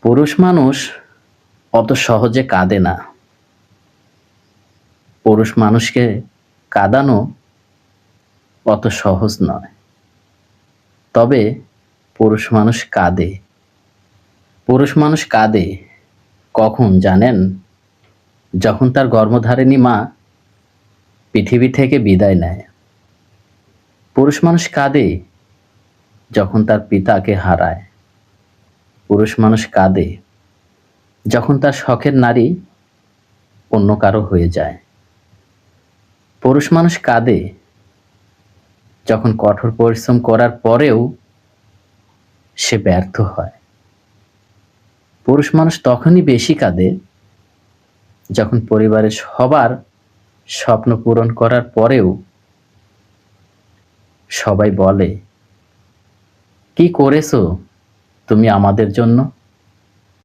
পুরুষ মানুষ অত সহজে কাঁদে না। পুরুষ মানুষকে কাঁদানো অত সহজ নয়। তবে পুরুষ মানুষ কাঁদে। পুরুষ মানুষ কাঁদে কখন জানেন? যখন তার গর্ভধারিণী মা পৃথিবী থেকে বিদায় নেয়। পুরুষ মানুষ কাঁদে যখন তার পিতাকে হারায়। পুরুষ মানুষ কাঁদে যখন তার শখের নারী অন্য কারো হয়ে যায়। পুরুষ মানুষ কাঁদে যখন কঠোর পরিশ্রম করার পরেও সে ব্যর্থ হয়। পুরুষ মানুষ তখনই বেশি কাঁদে যখন পরিবারের সবার স্বপ্ন পূরণ করার পরেও সবাই বলে, কি করেছো তুমি আমাদের জন্য?